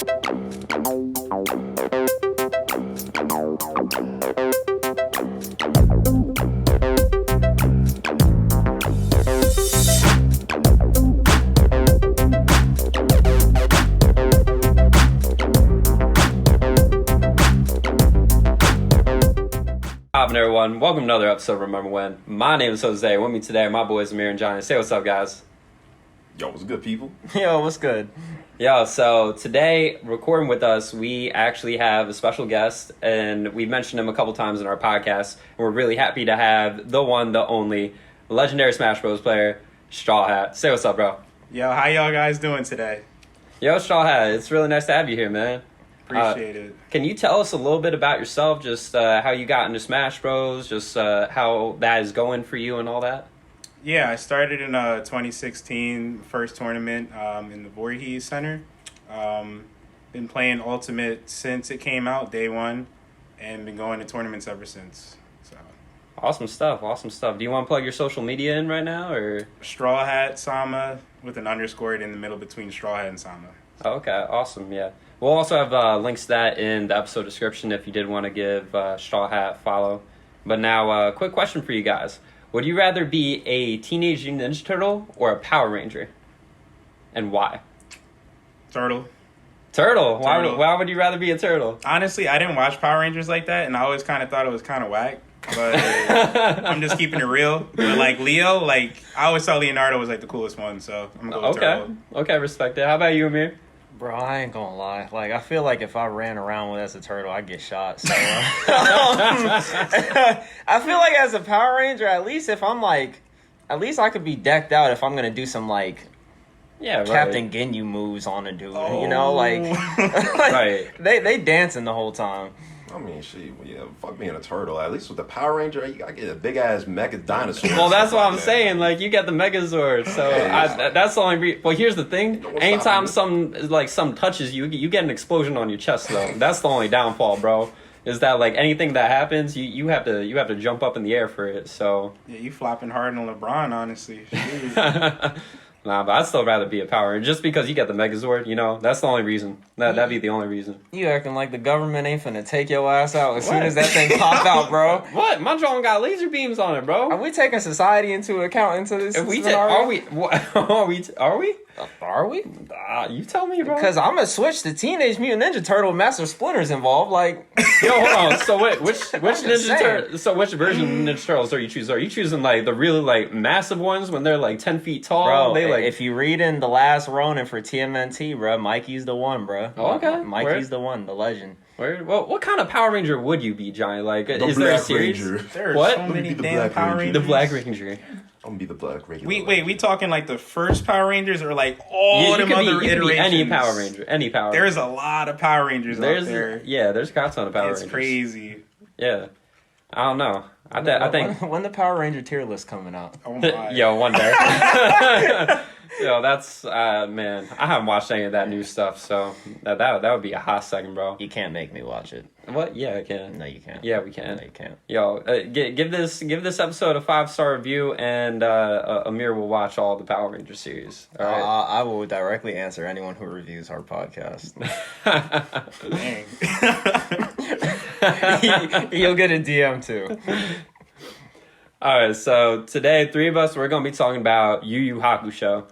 Everyone, welcome to another episode of Remember When. My name is Jose. With me today, my boys Amir and Johnny. Say what's up, guys. Yo, what's good, people? Yo, what's good? Yo, so today, recording with us, we actually have a special guest, and we mentioned him a couple times in our podcast, and we're really happy to have the one, the only, legendary Smash Bros. Player, Straw Hat. Say what's up, bro. Yo, how y'all guys doing today? Yo, Straw Hat, it's really nice to have you here, man. Appreciate it. Can you tell us a little bit about yourself, just how you got into Smash Bros., just how that is going for you and all that? Yeah, I started in 2016, first tournament in the Voorhees Center. Been playing Ultimate since it came out, day one, and been going to tournaments ever since. So, awesome stuff. Do you want to plug your social media in right now, or? Straw Hat Sama with an underscore in the middle between Straw Hat and Sama. Oh, okay, awesome, yeah. We'll also have links to that in the episode description if you did want to give Straw Hat a follow. But now, quick question for you guys. Would you rather be a Teenage Mutant Ninja Turtle or a Power Ranger? And why? Turtle. Turtle? Why would you rather be a turtle? Honestly, I didn't watch Power Rangers like that, and I always kind of thought it was kind of whack. But I'm just keeping it real. But like Leo, I always thought Leonardo was like the coolest one, so I'm going to go with Turtle. Okay, respect it. How about you, Amir? Bro, I ain't gonna lie. I feel like if I ran around as a turtle, I'd get shot. So, I feel like as a Power Ranger, at least if I'm at least I could be decked out if I'm gonna do some Captain Ginyu moves on a dude. Oh. You know, right. They dancing the whole time. I mean, fuck being a turtle. At least with the Power Ranger, you gotta get a big ass mega dinosaur. Well, that's what I'm saying. You get the Megazord, so that's the only. Well, here's the thing. Anytime some touches you, you get an explosion on your chest, though. That's the only downfall, bro. Is that anything that happens, you have to jump up in the air for it. So yeah, you flopping hard on LeBron, honestly. Nah, but I'd still rather be a Power Ranger. Just because you get the Megazord, that's the only reason. That'd be the only reason. You acting like the government ain't finna take your ass out as soon as that thing pop out, bro. What? My drone got laser beams on it, bro. Are we taking society into account into this? Are we? Are we? Are we? You tell me, bro. Because I'm gonna switch to Teenage Mutant Ninja Turtle Master Splinter's involved. Yo, hold on. So wait, which Ninja Turtle? So which version of Ninja Turtles are you choosing? Are you choosing the really massive ones when they're 10 feet tall? Bro, if you read in The Last Ronin for TMNT, bro, Mikey's the one, bro. Oh, okay. Mikey's the one, the legend. Well, what kind of Power Ranger would you be, Johnny? Is there a series? Ranger. There are what? so many damn Power Rangers. The Black Ranger. I'm gonna be the Black Ranger. We talking the first Power Rangers or all them other iterations? Be any Power Ranger. Any Power Ranger. There's a lot of Power Rangers out there. Yeah, there's got a ton of Power Rangers. It's crazy. Yeah. I don't know. I think... When the Power Ranger tier list coming out? Oh my. Yo, one day. Yo, that's... man, I haven't watched any of that new stuff, so that would be a hot second, bro. You can't make me watch it. What? Yeah, I can. No, you can't. Yeah, we can. No, you can't. Yo, give this episode a 5-star review, and Amir will watch all the Power Ranger series. All right? I will directly answer anyone who reviews our podcast. Dang. You'll get a DM too. All right, so today, three of us, we're going to be talking about Yu Yu Hakusho.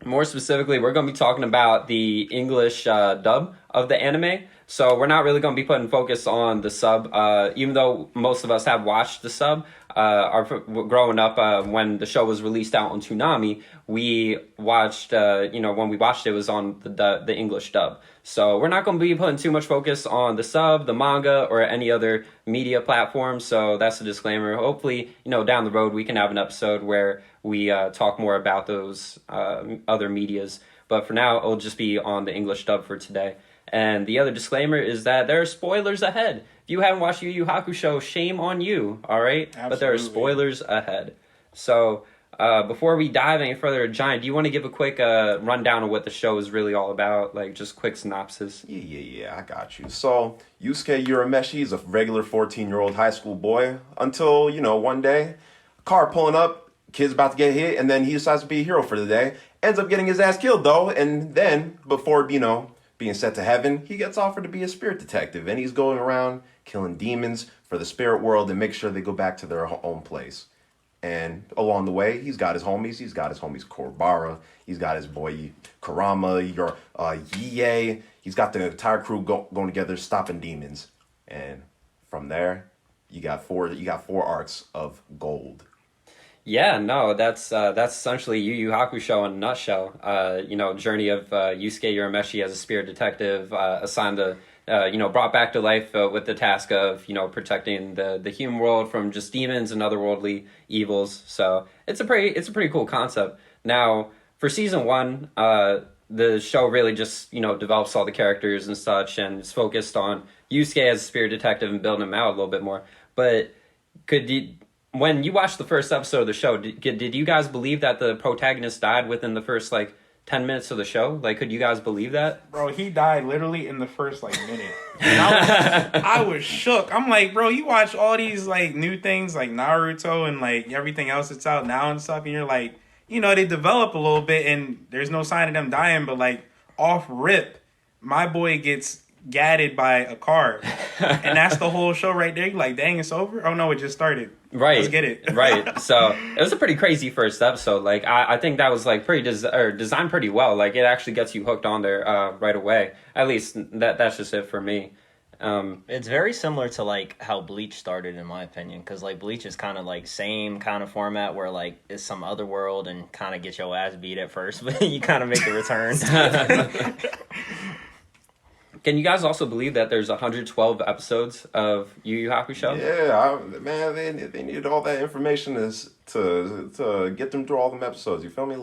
More specifically, we're going to be talking about the English dub of the anime. So we're not really going to be putting focus on the sub, even though most of us have watched the sub. Growing up, when the show was released out on Toonami, we watched, when we watched it was on the English dub. So we're not going to be putting too much focus on the sub, the manga, or any other media platform. So that's a disclaimer. Hopefully, down the road, we can have an episode where we talk more about those other medias. But for now, it'll just be on the English dub for today. And the other disclaimer is that there are spoilers ahead. If you haven't watched Yu Yu Hakusho, shame on you, all right? Absolutely. But there are spoilers ahead. So before we dive any further, Giant, do you want to give a quick rundown of what the show is really all about? Just quick synopsis. Yeah, I got you. So, Yusuke Urameshi is a regular 14-year-old high school boy until, one day, a car pulling up, kid's about to get hit, and then he decides to be a hero for the day. Ends up getting his ass killed, though, and then, before, being sent to heaven, he gets offered to be a spirit detective, and he's going around killing demons for the spirit world and make sure they go back to their own place. And along the way, he's got his homies. He's got his homies Korobara. He's got his boy Karama, Yie. He's got the entire crew going together, stopping demons. And from there, you got four arcs of gold. Yeah, no, that's essentially Yu Yu Hakusho in a nutshell. Journey of Yusuke Urameshi as a spirit detective, assigned to, brought back to life with the task of, protecting the human world from just demons and otherworldly evils. So it's a pretty cool concept. Now, for season 1, the show really just, develops all the characters and such, and it's focused on Yusuke as a spirit detective and building him out a little bit more. But when you watched the first episode of the show, did you guys believe that the protagonist died within the first, 10 minutes of the show? Could you guys believe that? Bro, he died literally in the first, minute. And I was shook. I'm like, bro, you watch all these, new things like Naruto and, everything else that's out now and stuff, and you're like, they develop a little bit, and there's no sign of them dying, but, off rip, my boy gets gadded by a car. And that's the whole show right there. You're like, dang, it's over? Oh, no, it just started. Right. Let's get it. Right. So it was a pretty crazy first episode. I think that was pretty designed pretty well. It actually gets you hooked on there right away. At least that's just it for me. It's very similar to how Bleach started, in my opinion, because Bleach is kind of same kind of format where it's some other world and kind of get your ass beat at first, but you kind of make the return. Can you guys also believe that there's 112 episodes of Yu Yu Hakusho? Yeah, man, they needed all that information to get them through all them episodes. You feel me?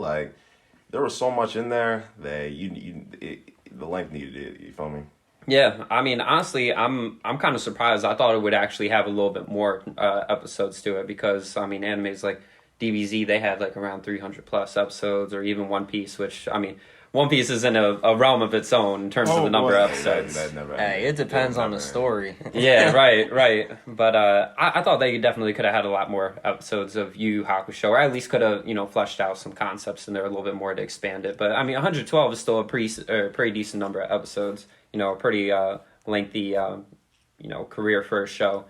There was so much in there that the length needed it. You feel me? Yeah, I mean, honestly, I'm kind of surprised. I thought it would actually have a little bit more episodes to it because, I mean, animes like DBZ, they had around 300 plus episodes, or even One Piece, which, I mean, One Piece is in a realm of its own in terms of the number of episodes. Hey, it depends on the story. Yeah, right. But I thought they definitely could have had a lot more episodes of Yu Yu Hakusho, or at least could have, fleshed out some concepts in there a little bit more to expand it. But I mean, 112 is still a pretty decent number of episodes. A pretty lengthy, career for a show.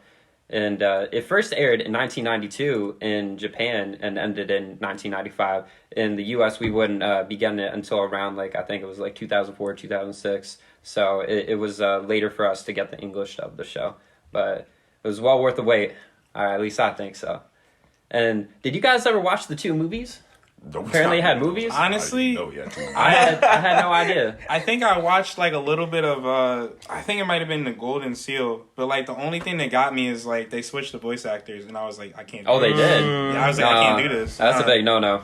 And it first aired in 1992 in Japan and ended in 1995. In the U.S., we wouldn't begin it until around, I think it was 2004, 2006. So it was later for us to get the English of the show. But it was well worth the wait. At least I think so. And did you guys ever watch the 2 movies? Apparently it had movies? Honestly, I had no idea. I think I watched a little bit of I think it might have been the Golden Seal, but the only thing that got me is they switched the voice actors, and I was like, I can't do they did? Yeah, I was like, I can't do this. That's a big no.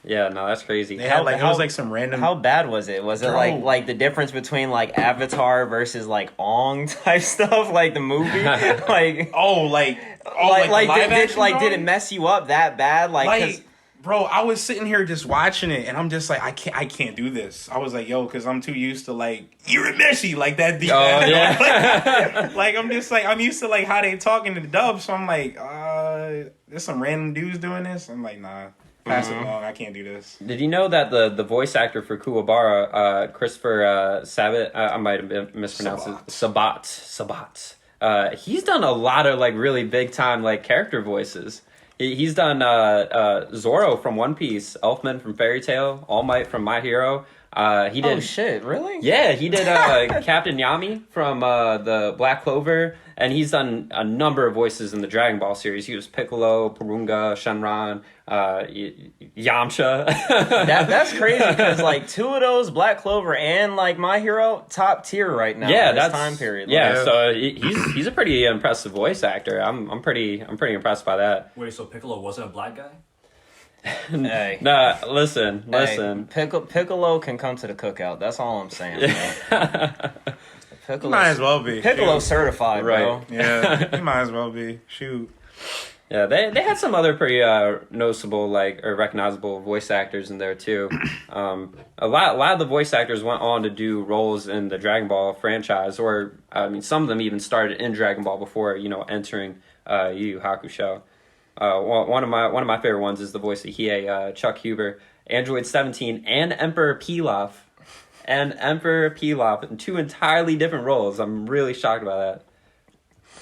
Yeah, no, that's crazy. They had it was some random. How bad was it? Was it like the difference between Avatar versus Ong type stuff, the movie? Did it mess you up that bad? Bro, I was sitting here just watching it, and I'm just like, I can't do this. I was like, yo, because I'm too used to Urameshi, that deep. Oh yeah. I'm just I'm used to how they talking to the dub, so I'm like, there's some random dudes doing this. I'm like, nah, pass it along. I can't do this. Did you know that the voice actor for Kuwabara, Christopher Sabat, I might have mispronounced it, Sabat. He's done a lot of really big time character voices. He's done Zoro from One Piece, Elfman from Fairy Tail, All Might from My Hero. He did. Oh shit! Really? Yeah, he did Captain Yami from the Black Clover, and he's done a number of voices in the Dragon Ball series. He was Piccolo, Porunga, Shenron, Yamcha. That's crazy because 2 of those, Black Clover and My Hero, top tier right now. Yeah, that's time period. Yeah, so he's a pretty impressive voice actor. I'm pretty impressed by that. Wait, so Piccolo wasn't a black guy? Hey. Nah, listen. Piccolo can come to the cookout. That's all I'm saying. Piccolo might as well be. Piccolo certified, right. bro. Yeah, he might as well be. Shoot. Yeah, they had some other pretty noticeable or recognizable voice actors in there too. A lot of the voice actors went on to do roles in the Dragon Ball franchise, or I mean, some of them even started in Dragon Ball before entering Yu Yu Hakusho. One of my favorite ones is the voice of Hiei, Chuck Huber, Android 17, and Emperor Pilaf. and Emperor Pilaf in two entirely different roles. I'm really shocked by that.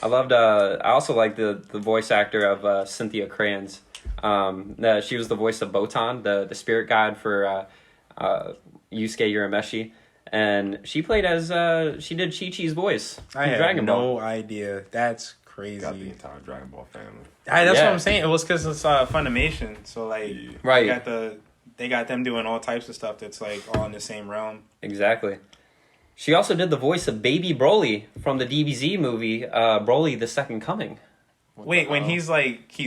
I also like the voice actor of Cynthia Crayons. She was the voice of Botan, the spirit guide for Yusuke Urameshi. And she played she did Chi-Chi's voice I in had Dragon Ball. no idea. That's crazy. Got the entire Dragon Ball family. That's Yeah. what I'm saying. It was because it's Funimation, so like Right. they got them doing all types of stuff that's like all in the same realm. Exactly. She also did the voice of Baby Broly from the DBZ movie, Broly the Second Coming. Wait, when he's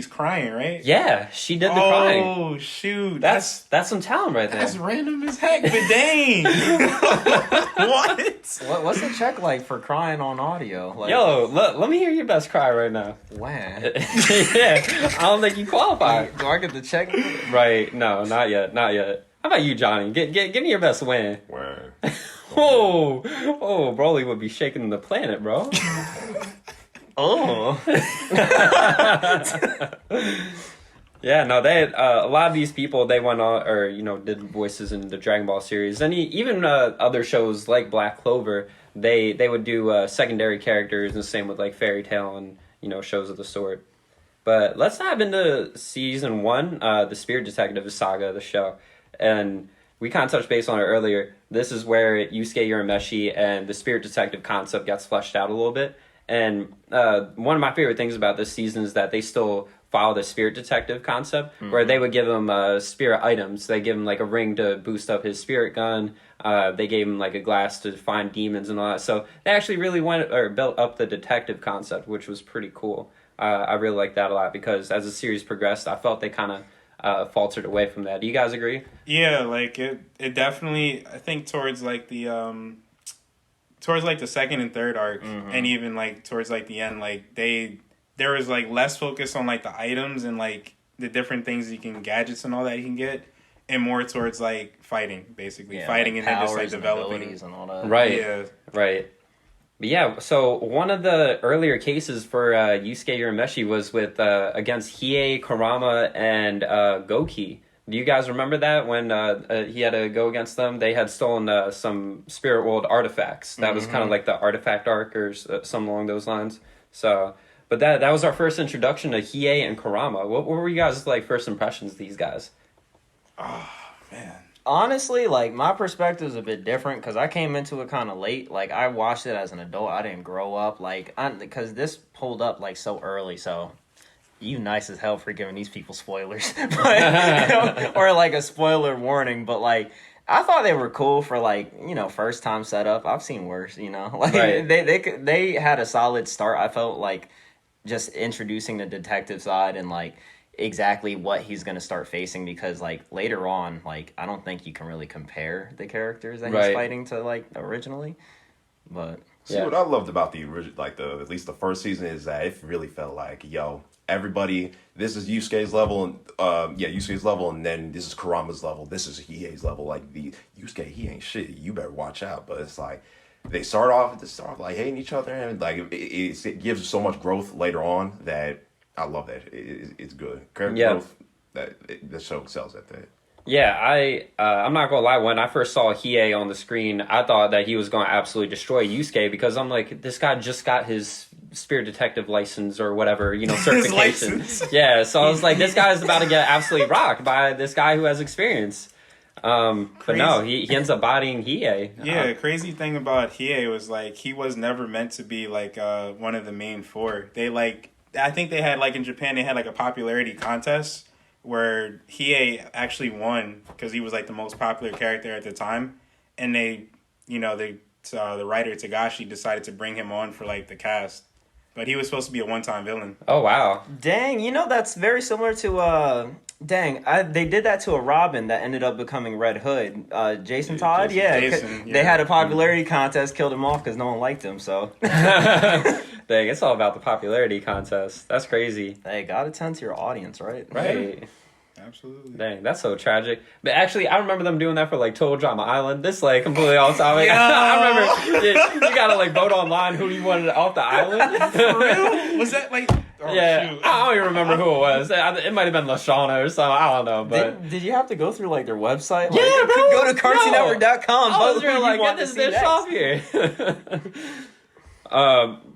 crying, right? Yeah, she did the crying. Oh shoot, That's some talent right there. that's random as heck. But dang, what? What's the check like for crying on audio? Like, Yo, let me hear your best cry right now. wow. Yeah, I don't think you qualify. Do I get the check? Right? No, not yet. How about you, Johnny? Give me your best win. Where? Oh, Broly would be shaking the planet, bro. Oh. Yeah, no, they a lot of these people they went on or did voices in the Dragon Ball series, and even other shows like Black Clover. They would do secondary characters, and the same with like Fairy Tail and shows of the sort. But let's dive into season 1, the Spirit Detective saga of the show, and we kind of touched base on it earlier. This is where Yusuke Urameshi and the Spirit Detective concept gets fleshed out a little bit. And one of my favorite things about this season is that they still follow the Spirit Detective concept, where they would give him spirit items. They give him like a ring to boost up his spirit gun. They gave him like a glass to find demons and all that. So they actually really built up the detective concept, which was pretty cool. I really like that a lot because as the series progressed, I felt they kind of faltered away from that. Do you guys agree? Yeah, like it definitely. I think towards like the second and third arc, and even like towards like the end, like there was like less focus on like the items and like the different things you can gadgets and all that you can get, and more towards like fighting, basically fighting like and then just like powers and developing. abilities and all that. Right. Yeah. Right. But yeah, so one of the earlier cases for Yusuke Urameshi was with against Hiei, Kurama, and Goki. Do you guys remember that when he had to go against them? They had stolen some Spirit World artifacts. That was kind of like the artifact arc or something along those lines. So, but that was our first introduction to Hiei and Kurama. What were you guys' like first impressions of these guys? Oh man. Honestly, like my perspective is a bit different because I came into it kind of late. Like I watched it as an adult. I didn't grow up because this pulled up like so early. So you nice as hell for giving these people spoilers, but, or like a spoiler warning. But like I thought they were cool for like first time setup. I've seen worse. Like Right. they had a solid start. I felt like just introducing the detective side and like exactly what he's going to start facing because like later on like I don't think you can really compare the characters that Right. he's fighting to like originally, but See, Yeah. what I loved about the original, like at least the first season, is that it really felt like, everybody, this is Yusuke's level, and Yusuke's level, and then this is Kurama's level, this is Hiei's level. Like the Yusuke, he ain't shit. You better watch out. But it's like they start off like hating each other, and like it gives so much growth later on that I love that. It's good character growth. The show excels at that. Yeah, I'm not gonna lie. When I first saw Hiei on the screen, I thought that he was going to absolutely destroy Yusuke because I'm like, this guy just got his Spirit Detective license or whatever, certification. Yeah, so I was like, this guy is about to get absolutely rocked by this guy who has experience. But no, he ends up bodying Hiei. Yeah, crazy thing about Hiei was like he was never meant to be like one of the main four. I think they had like in Japan they had like a popularity contest where Hiei actually won because he was like the most popular character at the time, and the writer Tagashi decided to bring him on for like the cast, but he was supposed to be a one-time villain. Oh wow. dang, that's very similar to they did that to a Robin that ended up becoming Red Hood. Jason Todd, Jason, they had a popularity contest, killed him off because no one liked him. So Dang, it's all about the popularity contest. That's crazy. hey, gotta tend to your audience, right? Right. Absolutely. Dang, that's so tragic. But actually, I remember them doing that for like Total Drama Island. This like completely off topic. I remember you gotta like vote online who you wanted off the island. For real? Was that like Oh, Yeah, shoot. I don't even remember who it was. It might have been Lashana or something. I don't know, but Did you have to go through like their website? Like, Yeah, bro. Go to cartoonnetwork.com. I was vote who really you like, want get to this see bitch next. off here.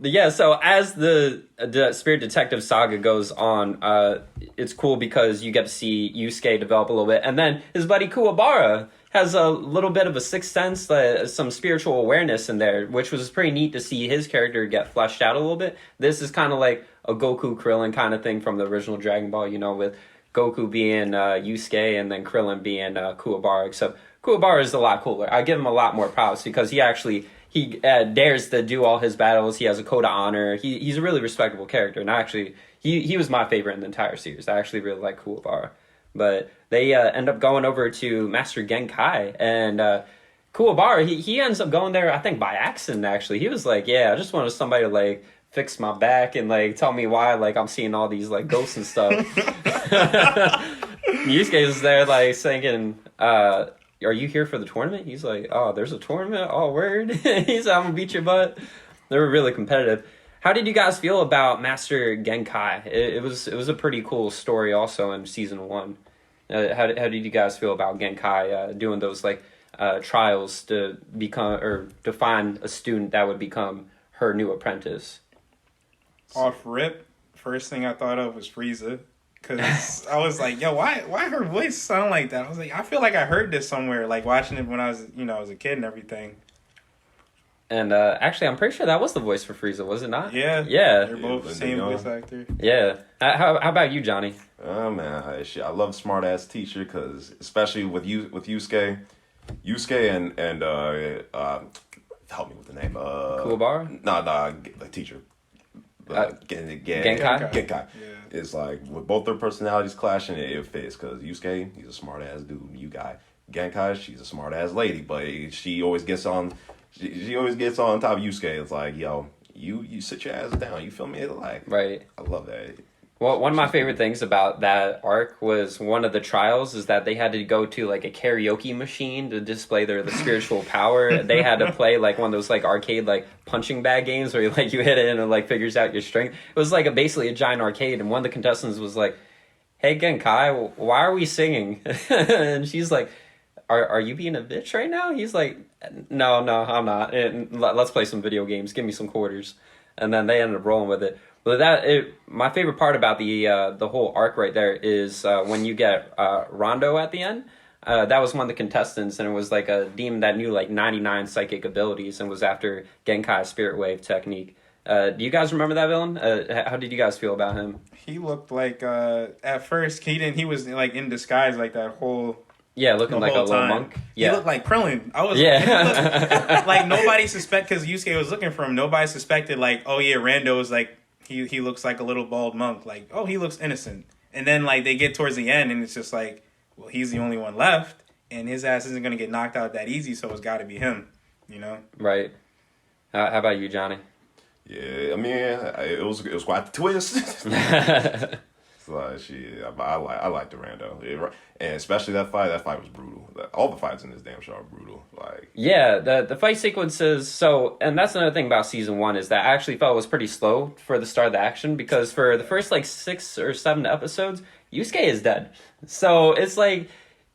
Yeah, so as the Spirit Detective saga goes on, it's cool because you get to see Yusuke develop a little bit, and then his buddy Kuwabara has a little bit of a sixth sense, some spiritual awareness in there, which was pretty neat to see his character get fleshed out a little bit. This is kind of like a Goku Krillin kind of thing from the original Dragon Ball, with Goku being Yusuke and then Krillin being Kuwabara, except Kuwabara is a lot cooler. I give him a lot more props because he dares to do all his battles. He has a code of honor. He's a really respectable character, and actually, he was my favorite in the entire series. I actually really like Kuwabara. But they end up going over to Master Genkai, and Kuwabara, he ends up going there, I think, by accident, actually. He was like, yeah, I just wanted somebody to, like, fix my back and, like, tell me why, like, I'm seeing all these, like, ghosts and stuff. Yusuke is there, like, thinking, are you here for the tournament? He's like, oh, there's a tournament? Oh, word? He's like, I'm gonna beat your butt. They were really competitive. How did you guys feel about Master Genkai? It was a pretty cool story also in season 1. How did you guys feel about Genkai doing those like trials to become or to find a student that would become her new apprentice? Off rip, first thing I thought of was Frieza. Because I was like, yo, why her voice sound like that? I was like, I feel like I heard this somewhere, like watching it when I was, as a kid and everything. And actually, I'm pretty sure that was the voice for Frieza, was it not? Yeah. Yeah. They're both the same voice actor. Yeah. How about you, Johnny? Man, I love smart ass teacher because especially with Yusuke and help me with the name. Kuwabara? No, the teacher. Genkai? Genkai. Yeah. It's like with both their personalities clashing, it fits because Yusuke, he's a smart ass dude. Genkai, she's a smart ass lady, but she always gets on. She always gets on top of Yusuke. It's like, yo, you sit your ass down. You feel me? Like, Right. I love that. Well, one of my favorite things about that arc was one of the trials is that they had to go to like a karaoke machine to display the spiritual power. They had to play like one of those like arcade like punching bag games where you hit it and it like figures out your strength. It was like basically a giant arcade, and one of the contestants was like, "Hey Genkai, why are we singing?" And she's like, Are you being a bitch right now? He's like, no, I'm not. Let's play some video games. Give me some quarters. And then they ended up rolling with it. But my favorite part about the whole arc right there is when you get Rondo at the end. That was one of the contestants, and it was like a demon that knew like 99 psychic abilities and was after Genkai's Spirit Wave technique. Do you guys remember that villain? How did you guys feel about him? He looked like at first he was like in disguise like that whole. Yeah, looking like a little time. monk. Yeah. He looked like Krillin. Yeah. Like nobody because Yusuke was looking for him. Nobody suspected like, oh yeah, Rando is like he looks like a little bald monk. Like, oh, he looks innocent. And then like they get towards the end and it's just like, well, he's the only one left, and his ass isn't gonna get knocked out that easy, so it's got to be him. Right. How about you, Johnny? Yeah, I mean, it was quite the twist. So I like the Rando, and especially that fight. That fight was brutal. All the fights in this damn show are brutal. Like, yeah, the fight sequences. So, and that's another thing about season 1 is that I actually felt it was pretty slow for the start of the action because for the first like 6 or 7 episodes, Yusuke is dead. So it's like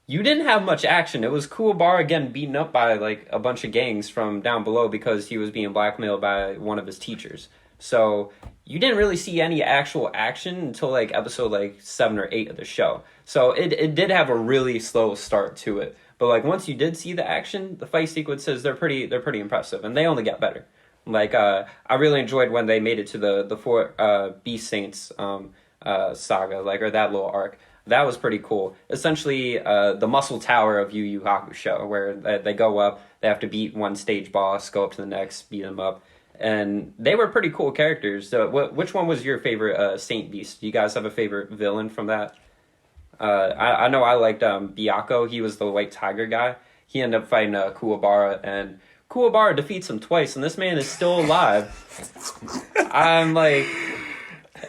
you didn't have much action. It was Kuwabara getting beaten up by like a bunch of gangs from down below because he was being blackmailed by one of his teachers. So you didn't really see any actual action until like episode like 7 or 8 of the show. So it did have a really slow start to it. But like once you did see the action, the fight sequences they're pretty impressive, and they only get better. Like I really enjoyed when they made it to the 4 Beast Saints saga, like, or that little arc. That was pretty cool. Essentially, the muscle tower of Yu Yu Hakusho, where they go up, they have to beat one stage boss, go up to the next, beat them up. And they were pretty cool characters. So which one was your favorite Saint Beast? Do you guys have a favorite villain from that? I know I liked Byakko. He was the white tiger guy. He ended up fighting Kuwabara, and Kuwabara defeats him twice, and this man is still alive. I'm like...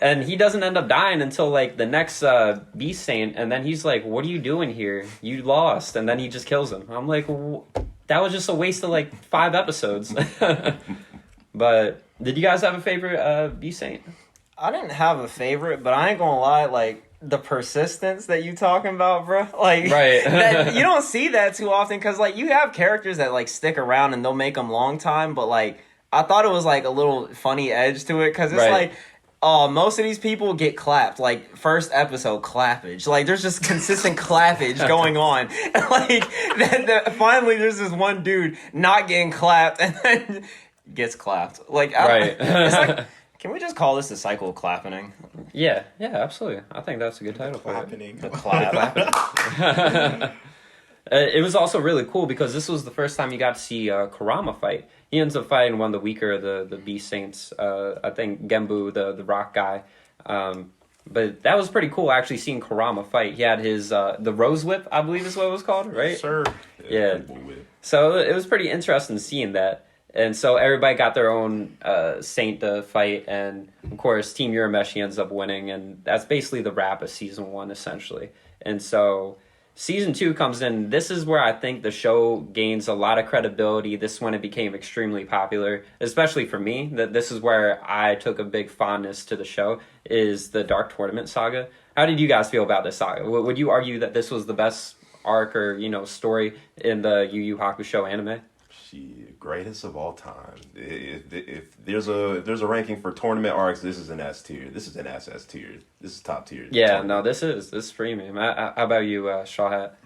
And he doesn't end up dying until, like, the next Beast Saint, and then he's like, what are you doing here? You lost. And then he just kills him. I'm like, that was just a waste of, like, 5 episodes. But did you guys have a favorite Beast Saint? I didn't have a favorite, but I ain't gonna lie, like the persistence that you talking about, bro. Like, Right. that, you don't see that too often because like you have characters that like stick around and they'll make them long time, but like I thought it was like a little funny edge to it because it's Right. like. Oh, most of these people get clapped. Like, first episode, clappage. Like, there's just consistent clappage going on. Like, finally, there's this one dude not getting clapped and then gets clapped. Like, Right. It's like, can we just call this the cycle of clapping? Yeah, absolutely. I think that's a good title for it. Happening. The clap. It was also really cool because this was the first time you got to see Kurama fight. He ends up fighting one of the weaker the Beast Saints. I think Genbu, the rock guy. But that was pretty cool actually seeing Kurama fight. He had his the Rose Whip, I believe is what it was called, right? Sir. Yeah. So it was pretty interesting seeing that. And so everybody got their own saint to fight, and of course Team Urameshi ends up winning, and that's basically the wrap of season 1 essentially. And so season 2 comes in. This is where I think the show gains a lot of credibility. This is when it became extremely popular, especially for me. That this is where I took a big fondness to the show, is the Dark Tournament saga. How did you guys feel about this saga? Would you argue that this was the best arc or story in the Yu Yu Hakusho anime? Greatest of all time. If there's a ranking for tournament arcs, this is an S tier. This is an SS tier. This is top tier. Yeah, tournament. no, this is premium. How about you, Straw Hat?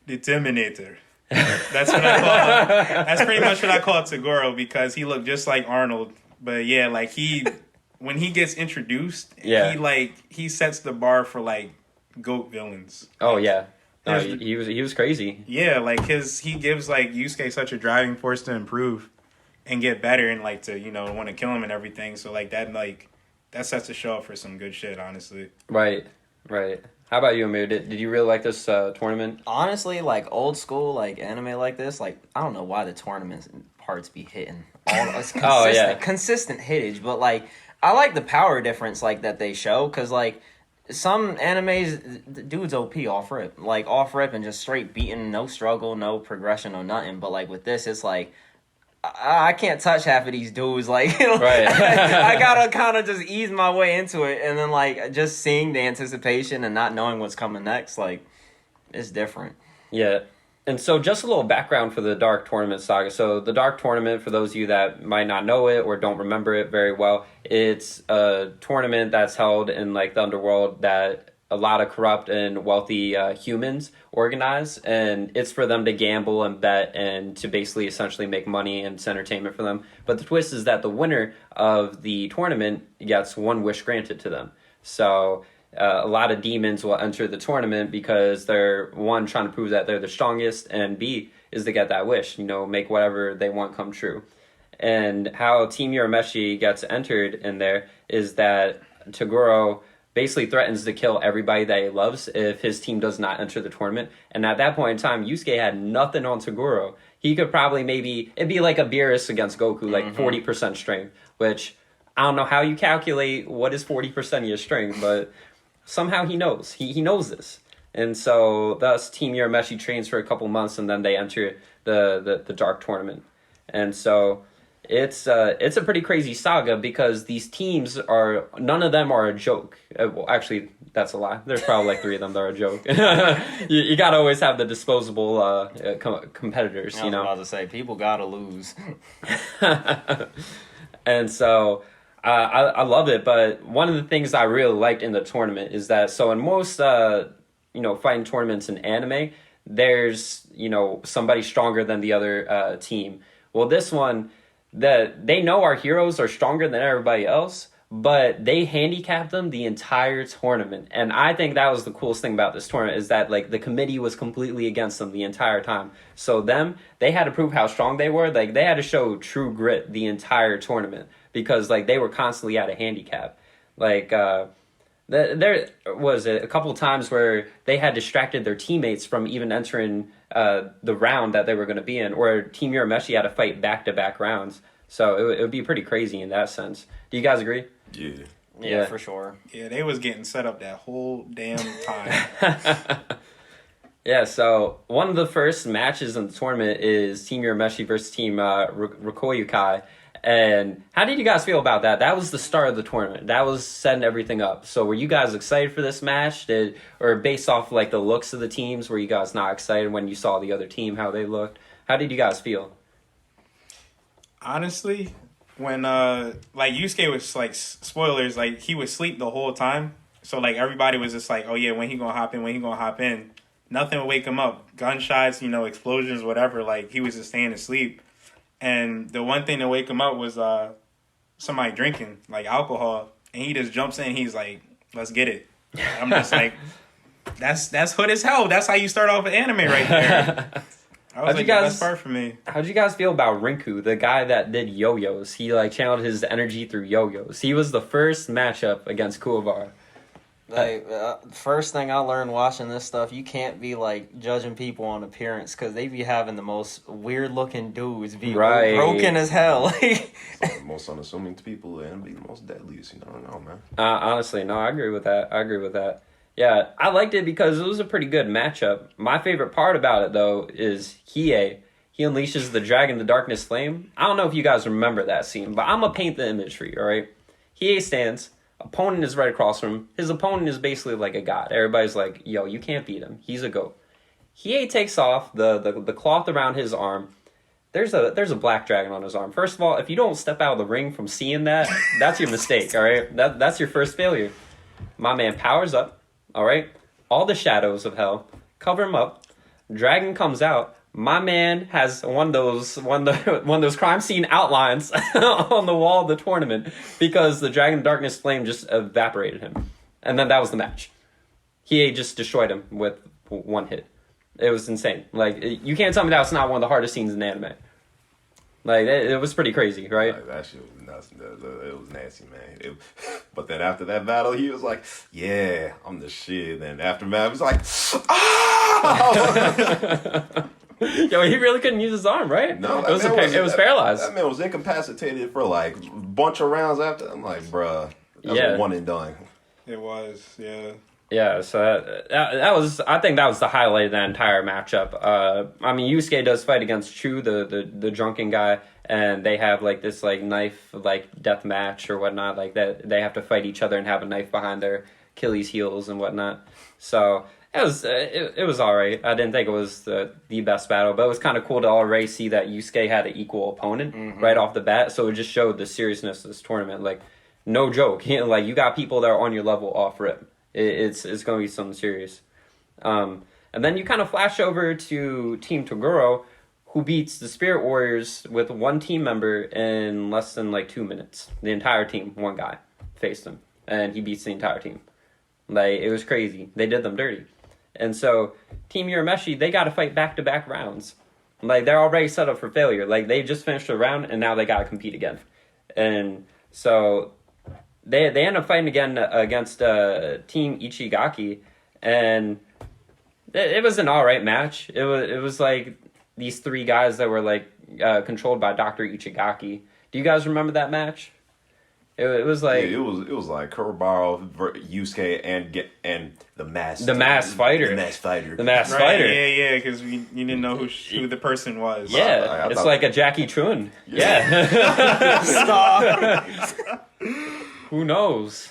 The Terminator. That's what I call. That's pretty much what I call Toguro because he looked just like Arnold. But yeah, like when he gets introduced, Yeah. he sets the bar for like GOAT villains. Oh yeah, no, he was crazy. Yeah, like he gives like Yusuke such a driving force to improve and get better and like to want to kill him and everything. So like that sets the show up for some good shit, honestly. Right. How about you, Amir? Did you really like this tournament? Honestly, like old school, like anime like this, like I don't know why the tournaments parts be hitting. It's consistent, Oh, yeah. consistent hittage, but like I like the power difference like that they show because like some animes, the dude's OP off rip, and just straight beating, no struggle, no progression, no nothing. But like with this, it's like I can't touch half of these dudes. Like, Right. I gotta kind of just ease my way into it, and then like just seeing the anticipation and not knowing what's coming next, like it's different. Yeah. And so just a little background for the Dark Tournament saga. So the Dark Tournament, for those of you that might not know it or don't remember it very well, it's a tournament that's held in like the underworld that a lot of corrupt and wealthy humans organize, and it's for them to gamble and bet and to basically essentially make money, and it's entertainment for them. But the twist is that the winner of the tournament gets one wish granted to them. So a lot of demons will enter the tournament because they're, one, trying to prove that they're the strongest, and B, is to get that wish, make whatever they want come true. And how Team Urameshi gets entered in there is that Toguro basically threatens to kill everybody that he loves if his team does not enter the tournament. And at that point in time, Yusuke had nothing on Toguro. He could probably it'd be like a Beerus against Goku, like 40% strength, which I don't know how you calculate what is 40% of your strength, but somehow he knows. He knows this. And so thus Team Urameshi trains for a couple months, and then they enter the Dark Tournament. And so it's a pretty crazy saga because these teams none of them are a joke. Well, actually, that's a lie. There's probably like 3 of them that are a joke. you gotta always have the disposable competitors, I was about to say, people gotta lose. And so I love it, but one of the things I really liked in the tournament is that, so in most fighting tournaments in anime, there's somebody stronger than the other team. Well, this one, they know our heroes are stronger than everybody else, but they handicap them the entire tournament. And I think that was the coolest thing about this tournament, is that like the committee was completely against them the entire time. So they had to prove how strong they were. Like they had to show true grit the entire tournament because like they were constantly at a handicap. Like there was a couple of times where they had distracted their teammates from even entering the round that they were going to be in, or Team Urameshi had to fight back-to-back rounds. So it would be pretty crazy in that sense. Do you guys agree? Yeah, for sure. Yeah, they was getting set up that whole damn time. Yeah, so one of the first matches in the tournament is Team Urameshi versus Team Rikoyukai. And how did you guys feel about that? That was the start of the tournament. That was setting everything up. So were you guys excited for this match? Or based off like the looks of the teams, were you guys not excited when you saw the other team, how they looked? How did you guys feel? Honestly, when like Yusuke was like spoilers, like he would sleep the whole time. So like everybody was just like, oh yeah, when he gonna hop in? When he gonna hop in? Nothing would wake him up. Gunshots, explosions, whatever. Like he was just staying asleep. And the one thing to wake him up was somebody drinking like alcohol, and he just jumps in. He's like, "Let's get it." And I'm just like, "That's hood as hell. That's how you start off an anime right there." I was like, the best part for me. How'd you guys feel about Rinku, the guy that did yo-yos? He like channeled his energy through yo-yos. He was the first matchup against Kuwabara. Like, first thing I learned watching this stuff, you can't be like judging people on appearance because they be having the most weird looking dudes be broken as hell. Some of the most unassuming people and be the most deadliest. I don't know, man. Honestly, no, I agree with that. Yeah, I liked it because it was a pretty good matchup. My favorite part about it, though, is Hiei. He unleashes the Dragon, the Darkness Flame. I don't know if you guys remember that scene, but I'm going to paint the image for you, all right? Hiei stands. Opponent is right across from him. His opponent is basically like a god. Everybody's like, yo, you can't beat him. He's a goat. Hiei takes off the cloth around his arm. There's a black dragon on his arm. First of all, if you don't step out of the ring from seeing that, that's your mistake, all right? That's your first failure. My man powers up, all right? All the shadows of hell cover him up. Dragon comes out. My man has one of those crime scene outlines on the wall of the tournament because the Dragon Darkness Flame just evaporated him. And then that was the match. Hiei just destroyed him with one hit. It was insane. Like, you can't tell me that was not one of the hardest scenes in anime. Like, it was pretty crazy, right? Like, that shit was nuts. It was nasty, man. But then after that battle, he was like, yeah, I'm the shit. And after that, he was like, ah! Yo, he really couldn't use his arm, right? No, it was paralyzed. That man was incapacitated for like a bunch of rounds after. I'm like, bruh, that was a one and done. It was, yeah. Yeah, so that was, I think that was the highlight of that entire matchup. I mean, Yusuke does fight against Chu, the drunken guy, and they have like this like knife like death match or whatnot, like that they have to fight each other and have a knife behind their Achilles heels and whatnot. So it was all right. I didn't think it was the best battle, but it was kind of cool to already see that Yusuke had an equal opponent right off the bat. So it just showed the seriousness of this tournament. Like, no joke. Like, you got people that are on your level off rip. It's going to be something serious. And then you kind of flash over to Team Toguro, who beats the Spirit Warriors with one team member in less than like 2 minutes. The entire team, one guy, faced him, and he beats the entire team. Like, it was crazy. They did them dirty. And so Team Urameshi, they got to fight back-to-back rounds. Like, they're already set up for failure. Like, they just finished a round, and now they got to compete again. And so they end up fighting again against Team Ichigaki, and it was an all right match. It was like these three guys that were like controlled by Dr. Ichigaki. Do you guys remember that match? It was like it was like Kurobaro, Yusuke, and the masked fighter. Yeah, because you didn't know who the person was. Yeah, it's like a Jackie Chun. Yeah. Stop. Who knows?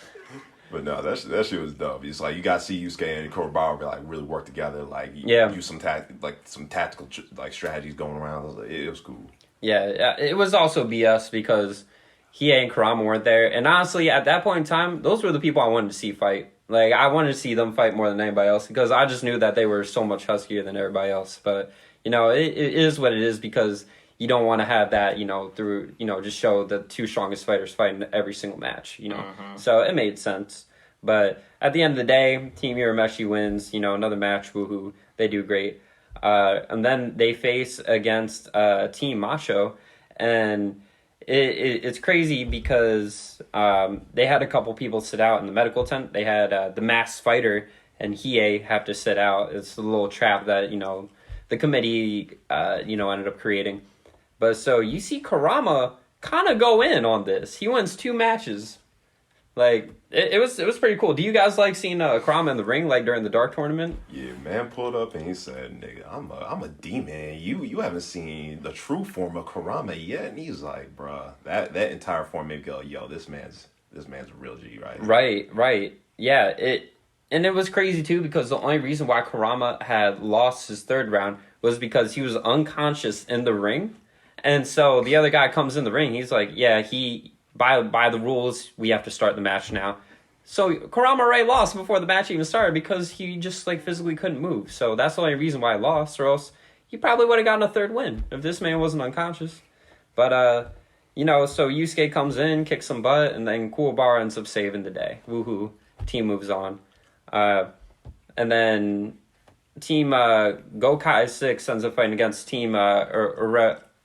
But no, that shit was dope. It's like you got to see Yusuke and Kurobaro like really work together, like use some tactical like strategies going around. It was cool. Yeah, it was also BS because Hiei and Kurama weren't there, and honestly, at that point in time, those were the people I wanted to see fight. Like, I wanted to see them fight more than anybody else because I just knew that they were so much huskier than everybody else. But it is what it is because you don't want to have that, through, just show the two strongest fighters fighting every single match, So it made sense. But at the end of the day, Team Urameshi wins, another match, woohoo, they do great. And then they face against Team Macho, and it's crazy because they had a couple people sit out in the medical tent. They had the masked fighter and Hiei have to sit out. It's a little trap that, the committee, ended up creating. But so you see Kurama kind of go in on this. He wins 2 matches. Like it was pretty cool. Do you guys like seeing Kurama in the ring like during the Dark tournament? Yeah, man pulled up and he said, "Nigga, I'm a demon. You haven't seen the true form of Kurama yet." And he's like, "Bruh, that entire form made me go, yo, this man's a real G, right?" Right. Yeah, and it was crazy too because the only reason why Kurama had lost his third round was because he was unconscious in the ring. And so the other guy comes in the ring, he's like, "Yeah, by the rules, we have to start the match now." So Kurama already lost before the match even started because he just like physically couldn't move. So that's the only reason why he lost, or else he probably would have gotten a third win if this man wasn't unconscious. But so Yusuke comes in, kicks some butt, and then Kuwabara ends up saving the day. Woohoo. Team moves on. And then Team Gokai 6 ends up fighting against Team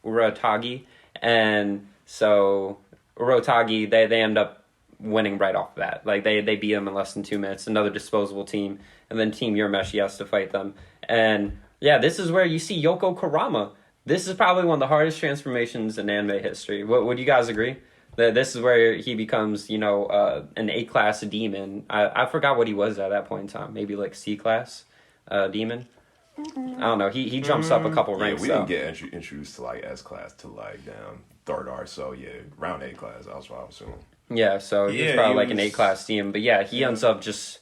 Uratagi. And so Urotagi, they end up winning right off the bat. Like, they beat them in less than 2 minutes. Another disposable team. And then Team Urameshi has to fight them. And, yeah, this is where you see Yoko Kurama. This is probably one of the hardest transformations in anime history. Would you guys agree? That this is where he becomes, an A-class demon. I forgot what he was at that point in time. Maybe, like, C-class demon? I don't know. He jumps up a couple ranks. Yeah, we didn't get introduced to, like, S-class to, like, third R. So, yeah, round A-class. That's what I was assuming. Yeah, so he's probably like an A-class team. But, yeah, he ends up just...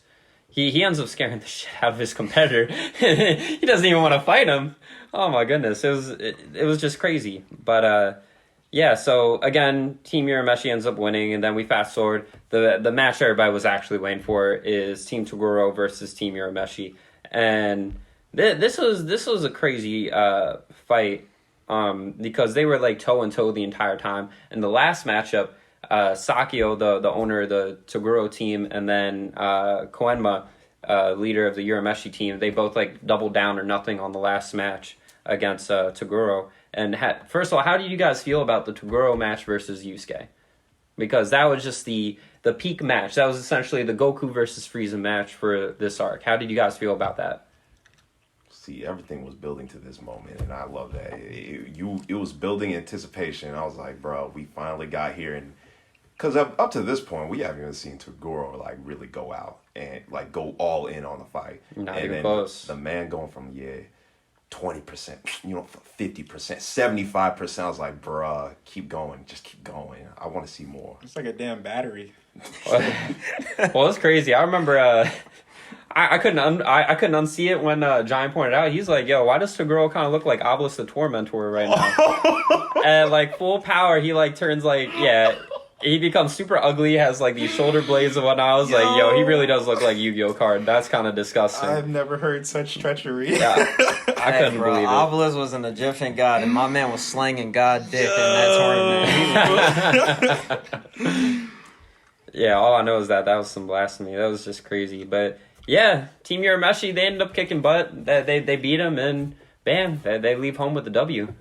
He ends up scaring the shit out of his competitor. He doesn't even want to fight him. Oh, my goodness. It was just crazy. But, yeah, so, again, Team Urameshi ends up winning. And then we fast forward. The match everybody was actually waiting for is Team Toguro versus Team Urameshi. And... This was a crazy fight because they were like toe and toe the entire time. In the last matchup, Sakio, the owner of the Toguro team, and then Koenma, leader of the Urameshi team, they both like doubled down or nothing on the last match against Toguro. And first of all, how do you guys feel about the Toguro match versus Yusuke? Because that was just the peak match. That was essentially the Goku versus Frieza match for this arc. How did you guys feel about that? See, everything was building to this moment, and I love that. It was building anticipation. I was like, bro, we finally got here, and because up to this point, we haven't even seen Toguro like really go out and like go all in on the fight. Not and even then close. The man going from 20%, 50%, 75%. I was like, bruh, keep going, just keep going. I want to see more. It's like a damn battery. Well, it's crazy. I remember. I couldn't unsee it when Giant pointed out. He's like, "Yo, why does Toguro kind of look like Obelisk the Tormentor right now?" And like full power, he like turns like he becomes super ugly. Has like these shoulder blades and whatnot. I was like, "Yo, he really does look like Yu-Gi-Oh card." That's kind of disgusting. I've never heard such treachery. Yeah, I couldn't believe it. Obelisk was an Egyptian god, and my man was slanging god dick in that tournament. Yeah, all I know is that was some blasphemy. That was just crazy, but. Yeah, Team Urameshi, they ended up kicking butt. They beat him, and bam, they leave home with the W.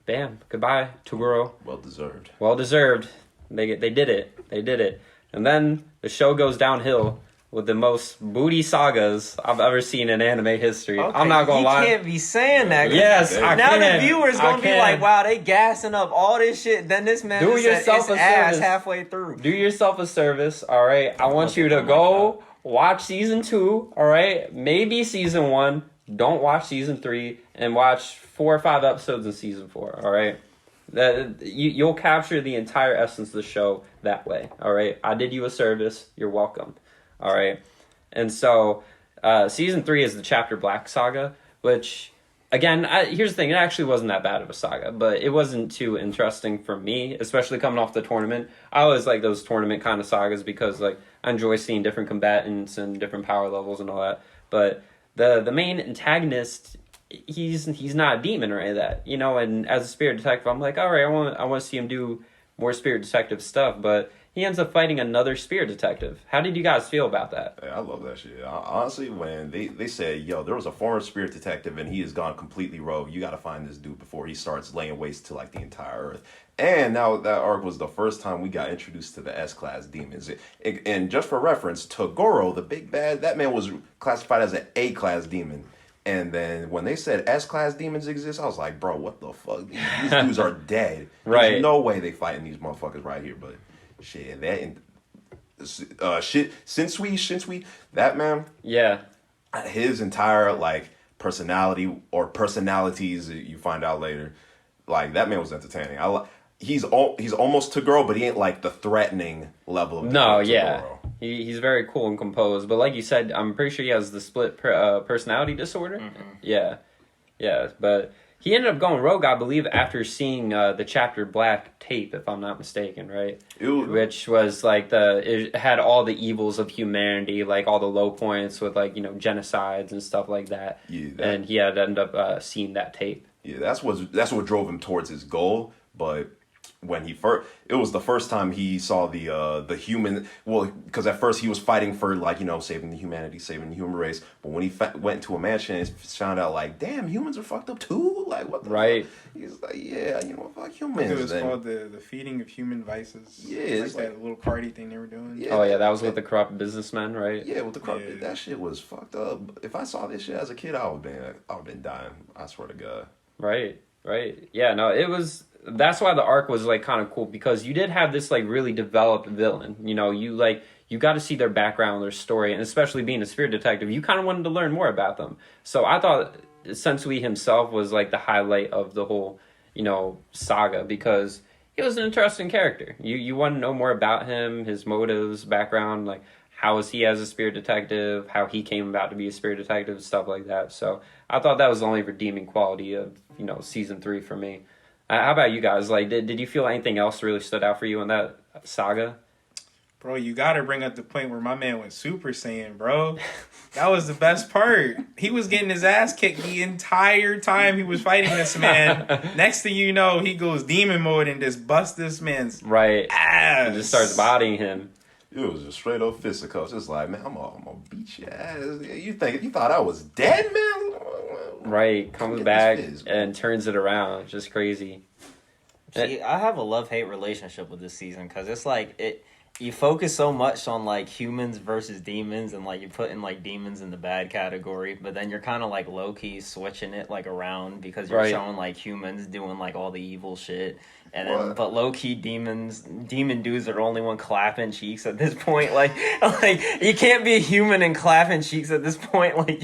Bam, goodbye, Toguro. Well deserved. Well deserved. They did it. And then the show goes downhill with the most booty sagas I've ever seen in anime history. Okay, I'm not gonna lie. You can't be saying that. Yes, I now can. the viewers gonna be like, "Wow, they gassing up all this shit." Then this man Do just said yourself it's a ass service. halfway through. Do yourself a service, all right? I want you to go watch season 2, all right? Maybe season 1. Don't watch season 3, and watch 4 or 5 episodes in season 4, all right? You'll capture the entire essence of the show that way, all right? I did you a service. You're welcome, all right? And so season 3 is the Chapter Black saga, which, again, here's the thing. It actually wasn't that bad of a saga, but it wasn't too interesting for me, especially coming off the tournament. I always like those tournament kind of sagas because, like, I enjoy seeing different combatants and different power levels and all that. But the main antagonist, he's not a demon or any of that, And as a spirit detective, I'm like, all right, I want to see him do more spirit detective stuff. But he ends up fighting another spirit detective. How did you guys feel about that? Yeah, I love that shit. Honestly, when they said, yo, there was a former spirit detective and he has gone completely rogue, you got to find this dude before he starts laying waste to like the entire earth. And now that arc was the first time we got introduced to the S-class demons. And just for reference, Toguro, the big bad, that man was classified as an A-class demon. And then when they said S-class demons exist, I was like, bro, what the fuck? These dudes are dead. Right. There's no way they fighting these motherfuckers right here. But shit, Shinsui, that man, Yeah. his entire like personality or personalities that you find out later, like that man was entertaining. He's almost Toguro, but he ain't like the threatening level of No, Toguro. yeah. He's very cool and composed, but like you said, I'm pretty sure he has the split personality disorder. Yeah. Yeah, but he ended up going rogue, I believe, after seeing the Chapter Black tape, if I'm not mistaken, right? Which was like it had all the evils of humanity, like all the low points with like, genocides and stuff like that. Yeah, and he had ended up seeing that tape. Yeah, that's what drove him towards his goal. But when it was the first time he saw the human. Well, because at first he was fighting for like saving the humanity, saving the human race. But when he went to a mansion and found out like, damn, humans are fucked up too. Like what the right? Fuck? He's like, yeah, fuck humans. It was called the feeding of human vices. Yeah, it's like that little party thing they were doing. Yeah, oh yeah, that was with the corrupt businessmen, right? Yeah, with the corrupt. Yeah. That shit was fucked up. If I saw this shit as a kid, I would have been dying. I swear to God. Right. Yeah, no, it was. That's why the arc was like kind of cool, because you did have this like really developed villain. You got to see their background, their story, and especially being a spirit detective, you kind of wanted to learn more about them. So I thought Sensui himself was like the highlight of the whole, saga, because he was an interesting character. You want to know more about him, his motives, background, like how was he as a spirit detective, how he came about to be a spirit detective, stuff like that. So I thought that was the only redeeming quality of season 3 for me. How about you guys? Like, did you feel anything else really stood out for you in that saga? Bro, you gotta bring up the point where my man went Super Saiyan, bro. That was the best part. He was getting his ass kicked the entire time he was fighting this man. Next thing you know, he goes demon mode and just busts this man's ass. And just starts bodying him. It was just straight up fisticuffs. It's like, man, I'm gonna beat your ass. You thought I was dead, man? Right, comes back and turns it around. Just crazy. See, I have a love-hate relationship with this season, because it's like you focus so much on like humans versus demons, and like you put in like demons in the bad category, but then you're kind of like low-key switching it like around, because you're showing like humans doing like all the evil shit, and then but low-key demon dudes are the only one clapping cheeks at this point. Like you can't be a human and clapping cheeks at this point. Like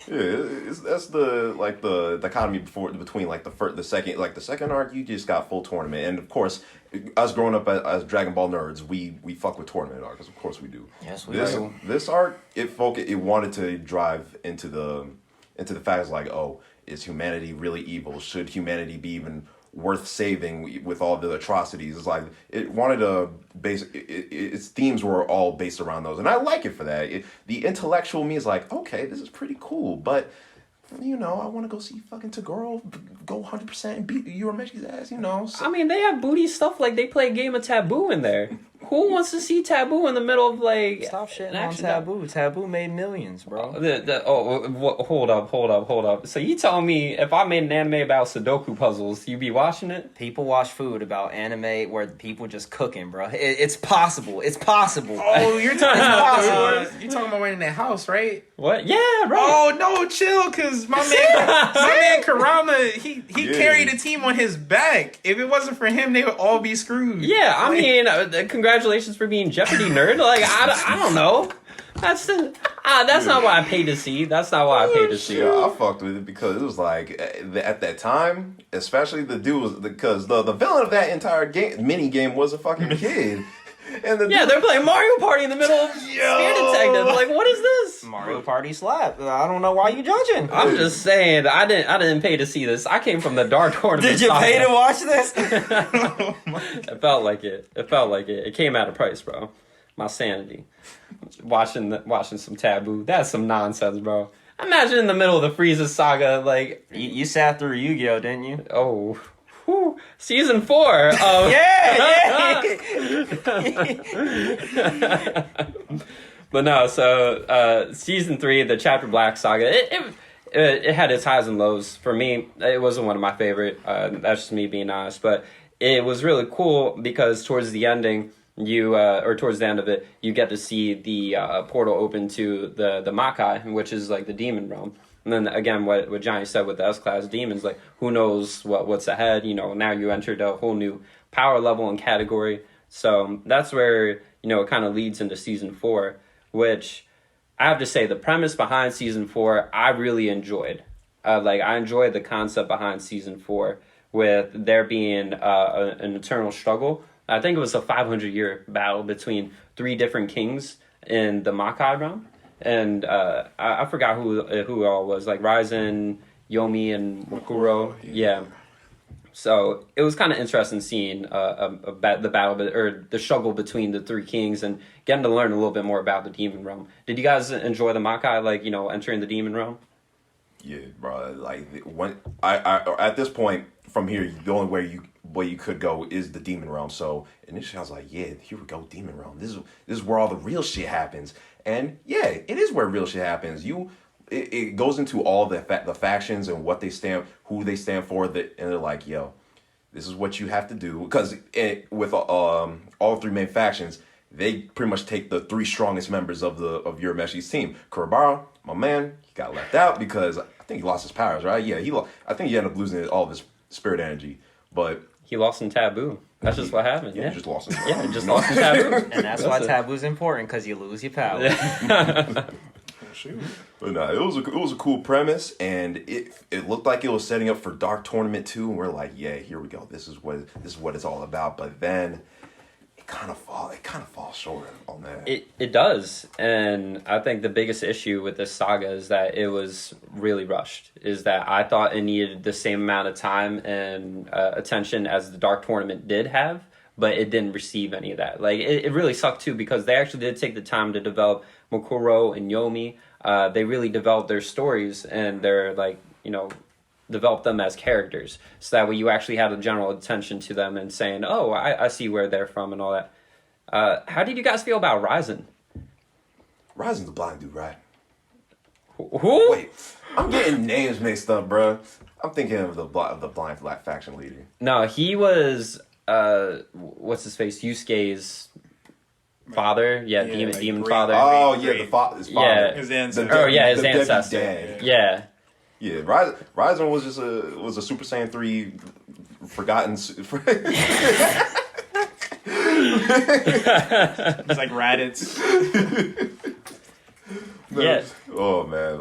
yeah, that's the dichotomy between like the second arc. You just got full tournament, and of course, us growing up as Dragon Ball nerds, we fuck with tournament arcs. Of course we do. Yes, we do. This arc, it wanted to drive into the facts like, oh, is humanity really evil? Should humanity be even worth saving with all the atrocities? It's like it wanted to its themes were all based around those, and I like it for that. The intellectual me is like, okay, this is pretty cool, but I want to go see fucking Toguro go 100% and beat Uramechi's ass. So. I mean, they have booty stuff, like they play a game of Taboo in there. Who wants to see Taboo in the middle of like? Stop shitting on Taboo. Taboo made millions, bro. Hold up. So you telling me if I made an anime about Sudoku puzzles, you be watching it? People watch food about anime where people just cooking, bro. It's possible. It's possible. Oh, you're talking about you're talking about winning that house, right? What? Yeah, right. Oh no, chill, cause my man Karama, he carried the team on his back. If it wasn't for him, they would all be screwed. Yeah, I mean, congratulations for being Jeopardy nerd. Like I don't know. That's not what I paid to see. That's not what I paid to see. Yeah, I fucked with it because it was like at that time, especially the dude was because the villain of that entire mini game was a fucking kid. And they're playing Mario Party in the middle of Spirit Detective. Like, what is this? Mario Party slap. I don't know why you judging. I'm just saying, I didn't pay to see this. I came from the dark tournament. Did you pay to watch this? It felt like it. It came at a price, bro. My sanity. Watching some Taboo. That's some nonsense, bro. Imagine in the middle of the Frieza saga, like you sat through Yu-Gi-Oh, didn't you? Oh. Whew. Season 4 of yeah. But no, so season 3 the Chapter Black saga, it had its highs and lows. For me, it wasn't one of my favorite. That's just me being honest, but it was really cool because towards the ending towards the end of it, you get to see the portal open to the Makai, which is like the demon realm. And then again, what Johnny said with the S-Class demons, like who knows what's ahead? Now you entered a whole new power level and category. So that's where, it kind of leads into season 4, which I have to say the premise behind season 4, I really enjoyed. I enjoyed the concept behind season 4 with there being an eternal struggle. I think it was a 500-year battle between 3 different kings in the Makai realm. And I forgot who all was, like Ryzen, Yomi, and Mokuro. Yeah. So it was kind of interesting seeing the battle, or the struggle between the 3 kings, and getting to learn a little bit more about the demon realm. Did you guys enjoy the Makai, entering the demon realm? Yeah, bro. Like when I at this point from here, the only way you could go is the demon realm. So initially, I was like, yeah, here we go, demon realm. This is where all the real shit happens. And yeah, it is where real shit happens. It goes into all the factions and what they stand, who they stand for. And they're like, yo, this is what you have to do. Because with all 3 main factions, they pretty much take the 3 strongest members of Urameshi's team. Kurabara, my man, he got left out because I think he lost his powers, right? Yeah, I think he ended up losing all of his spirit energy, but he lost in Taboo. That's just what happened. Yeah, he just lost. Yeah, he just lost in Taboo, and that's why Taboo's important, because you lose your power. Shoot. But no, it was a cool premise, and it looked like it was setting up for Dark Tournament 2, and we're like, yeah, here we go. This is what it's all about. But then it kind of falls short on that. It does, and I think the biggest issue with this saga is that it was really rushed. Is that I thought it needed the same amount of time and attention as the Dark Tournament did have, but it didn't receive any of that. It really sucked too, because they actually did take the time to develop Mokuro and Yomi. They really developed their stories, and they're developed them as characters, so that way you actually had a general attention to them and saying, oh, I see where they're from and all that. How did you guys feel about Ryzen? Ryzen's the blind dude, right? Who? Wait, I'm getting names mixed up, bro. I'm thinking of the blind black faction leader. No, he was what's his face? Yusuke's father. Yeah, demon father. Oh yeah, his father. Yeah, his ancestor. His ancestor. Dad. Yeah. Yeah, Ryzen was just a Super Saiyan 3 forgotten. It's like Raditz. Yeah. Oh man,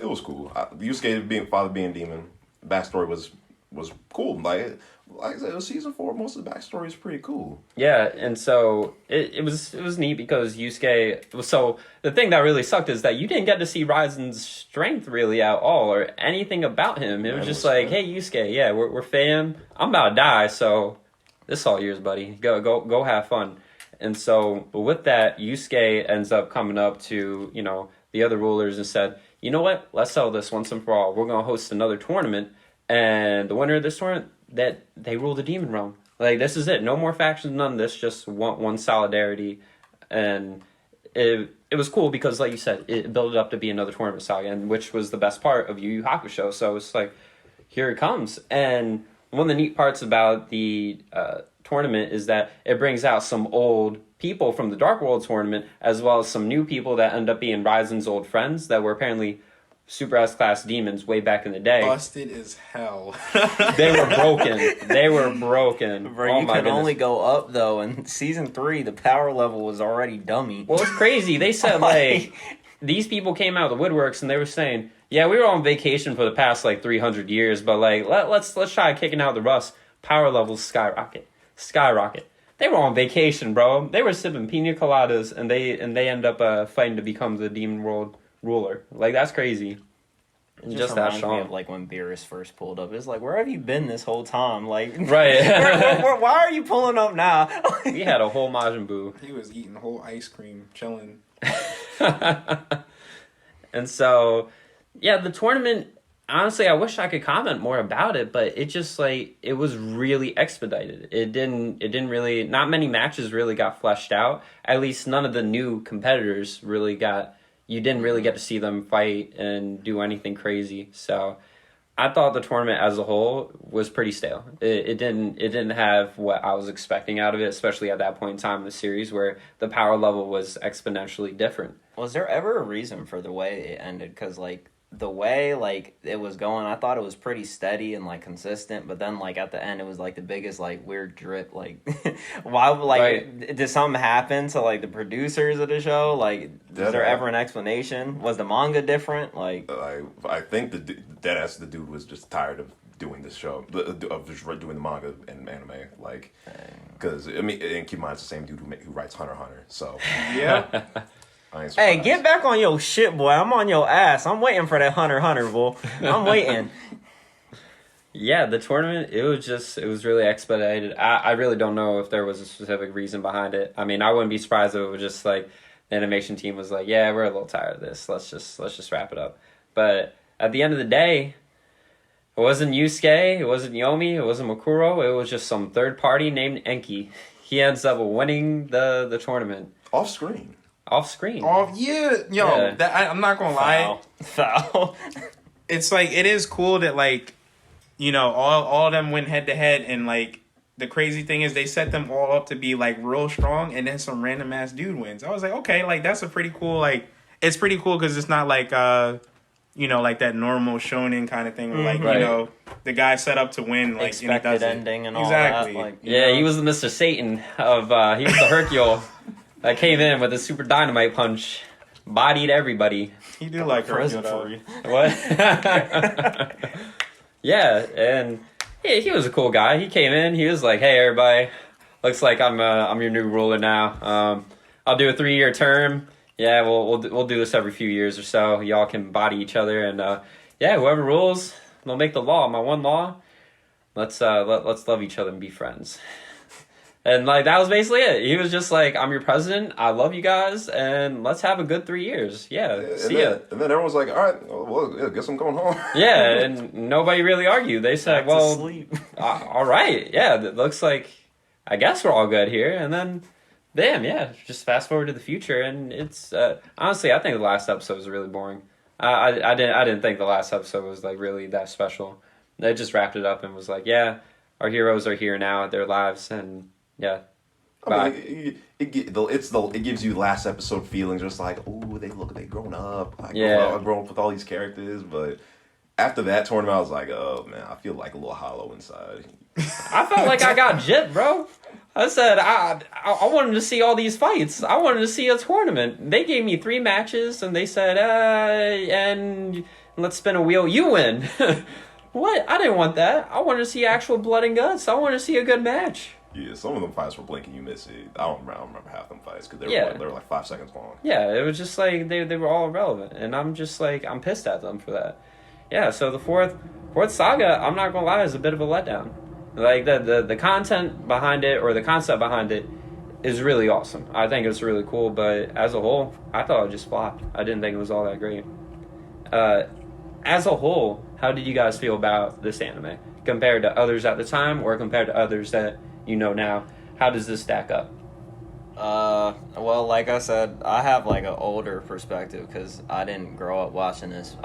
it was cool. Yusuke father being demon, backstory was cool. Like I said, it was season 4. Most of the backstory is pretty cool. Yeah, and so it was neat because Yusuke. So the thing that really sucked is that you didn't get to see Ryzen's strength really at all, or anything about him. It was just like, hey Yusuke, yeah, we're fam. I'm about to die, so this is all yours, buddy. Go have fun. And so with that, Yusuke ends up coming up to the other rulers and said, you know what? Let's settle this once and for all. We're gonna host another tournament, and the winner of this tournament, that they rule the demon realm. This is it. No more factions, none of this. Just one solidarity, and it was cool because, like you said, it built up to be another tournament saga, and which was the best part of Yu Yu Hakusho. So it's like, here it comes. And one of the neat parts about the tournament is that it brings out some old people from the Dark World tournament, as well as some new people that end up being Ryzen's old friends that were apparently Super S-class demons way back in the day. Busted as hell. They were broken. Bro, you could only go up, though. In season 3, the power level was already dummy. Well, it's crazy. They said, these people came out of the woodworks and they were saying, yeah, we were on vacation for the past, 300 years, but, let's try kicking out the rust. Power levels skyrocket. They were on vacation, bro. They were sipping pina coladas, and they end up fighting to become the demon world ruler. That's crazy. It just that strong. Me of when Beerus first pulled up. It's where have you been this whole time? Right. Why are you pulling up now? We had a whole Majin Buu. He was eating whole ice cream, chilling. And so, yeah, the tournament, honestly, I wish I could comment more about it, but it just it was really expedited. It didn't really, not many matches really got fleshed out. At least none of the new competitors really you didn't really get to see them fight and do anything crazy. So I thought the tournament as a whole was pretty stale. It didn't have what I was expecting out of it, especially at that point in time in the series where the power level was exponentially different. Was there ever a reason for the way it ended? Because the way like it was going, I thought it was pretty steady and like consistent. But then like at the end, it was like the biggest like weird drip. Like, why? Like, Right. did something happen to like the producers of the show? Like, Dead is there ass. ever an explanation? Was the manga different? Like, I think deadass the dude was just tired of doing this show, of just doing the manga and anime, like, because I mean, and keep in mind it's the same dude who writes Hunter x Hunter, so Yeah. I ain't hey, surprised. get back on your shit, boy. I'm on your ass. I'm waiting for that Hunter x Hunter, boy. I'm waiting. Yeah, the tournament, it was really expedited. I really don't know if there was a specific reason behind it. I mean, I wouldn't be surprised if it was just like the animation team was like, yeah, we're a little tired of this. Let's just wrap it up. But at the end of the day, it wasn't Yusuke, it wasn't Yomi, it wasn't Makuro, it was just some third party named Enki. He ends up winning the tournament Off screen. off screen. Oh yeah, yo, Yeah. that I'm not gonna lie. Foul. It's like it is cool that like, you know, all of them went head to head, and like the crazy thing is they set them all up to be like real strong, and then some random ass dude wins. I was like, okay, like that's a pretty cool like. It's pretty cool because it's not like you know, like that normal shonen kind of thing where like Right. you know the guy set up to win like and he Expected does it. ending and all Exactly. that. Like, Yeah, he was the Mr. Satan of he was the Hercule that came in with a super dynamite punch, bodied everybody. He do like her. present for you. What? Yeah, and he was a cool guy. He came in. He was like, "Hey, everybody, looks like I'm your new ruler now. I'll do a 3-year term. Yeah, we'll do this every few years or so. Y'all can body each other, and yeah, whoever rules, they'll make the law. My one law. Let's love each other and be friends." And like that was basically it. He was just like, "I'm your president. I love you guys, and let's have a good 3 years. Yeah, see ya." And then everyone's like, all right, well, yeah, guess I'm going home. Yeah, and nobody really argued. They said, Back to "Well, sleep. all right, yeah, it looks like I guess we're all good here." And then, damn, yeah, just fast forward to the future, and it's honestly, I think the last episode was really boring. I didn't think the last episode was like really that special. They just wrapped it up and was like, "Yeah, our heroes are here now at their lives," and yeah. I mean, it gives you last episode feelings, just like, oh, they grown up. I grown up with all these characters, but after that tournament, I was like, oh man, I feel like a little hollow inside. I felt like I got gypped, bro. I said I wanted to see all these fights. I wanted to see a tournament. They gave me 3 matches, and they said, and let's spin a wheel. You win. What? I didn't want that. I wanted to see actual blood and guts. I wanted to see a good match. Yeah, some of them fights were blinking, you miss it. I don't remember half them fights because Yeah. they were like 5 seconds long. Yeah, it was just like they were all irrelevant, and I'm just like I'm pissed at them for that. Yeah, so the fourth saga, I'm not gonna lie, is a bit of a letdown. Like the content behind it or the concept behind it is really awesome. I think it's really cool, but as a whole, I thought it just flopped. I didn't think it was all that great. As a whole, how did you guys feel about this anime compared to others at the time or compared to others that you know now? How does this stack up? Well, like I said, I have like an older perspective because I didn't grow up watching this.